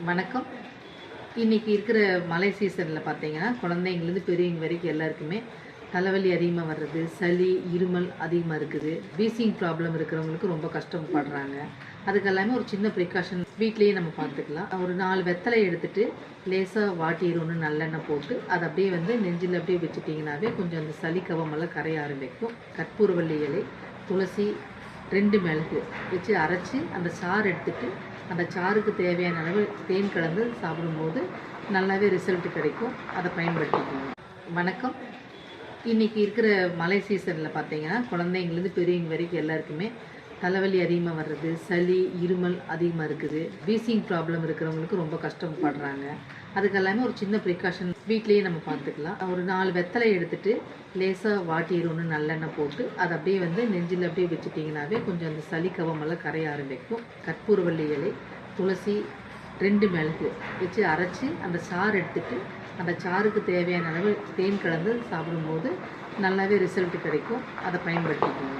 வணக்கம். இன்னைக்கு இருக்கிற மழை சீசனில் பார்த்தீங்கன்னா, குழந்தைங்கலேருந்து பெரியவங்க வரைக்கும் எல்லாருக்குமே தலைவலி அதிகமாக வர்றது, சளி, இருமல் அதிகமாக இருக்குது. வீசிங் ப்ராப்ளம் இருக்கிறவங்களுக்கு ரொம்ப கஷ்டப்படுறாங்க. அதுக்கெல்லாமே ஒரு சின்ன ப்ரிகாஷன் வீட்லேயே நம்ம பார்த்துக்கலாம். ஒரு 4 வெத்தலை எடுத்துட்டு லேசாக வாட்டிடணும், நல்லெண்ணெய் போட்டு அதை அப்படியே நெஞ்சில் அப்படியே வச்சுட்டிங்கனாவே கொஞ்சம் அந்த சளி கவமெல்லாம் கரைய ஆரம்பிக்கும். கற்பூரவள்ளி இலை, துளசி, 2 மிளகு வச்சு அரைச்சி அந்த சாறு எடுத்துட்டு அந்த சாருக்கு தேவையான அளவு தேன் கலந்து சாப்பிடும்போது நல்லாவே ரிசல்ட் கிடைக்கும். அதை பயன்படுத்திக்கணும். வணக்கம். இன்றைக்கி இருக்கிற மழை சீசனில் பார்த்தீங்கன்னா, குழந்தைங்கலேருந்து பெரியவங்க வரைக்கும் எல்லாருக்குமே தலைவலி அதிகமாக வர்றது, சளி, இருமல் அதிகமாக இருக்குது. வீசிங் ப்ராப்ளம் இருக்கிறவங்களுக்கு ரொம்ப கஷ்டப்படுறாங்க. அதுக்கெல்லாமே ஒரு சின்ன ப்ரிகாஷன் வீட்லேயே நம்ம பார்த்துக்கலாம். ஒரு 4 வெத்தலை எடுத்துட்டு லேசாக வாட்டிடணும், நல்லெண்ணெய் போட்டு அதை அப்படியே நெஞ்சில் அப்படியே வச்சுட்டிங்கனாவே கொஞ்சம் அந்த சளி கவமெல்லாம் கரைய ஆரம்பிக்கும். கற்பூரவள்ளி இலை, துளசி, 2 மிளகு வச்சு அரைச்சி அந்த சாறு எடுத்துட்டு அந்த சாருக்கு தேவையான அளவு தேன் கலந்து சாப்பிடும்போது நல்லாவே ரிசல்ட் கிடைக்கும். அதை பயன்படுத்திக்கணும்.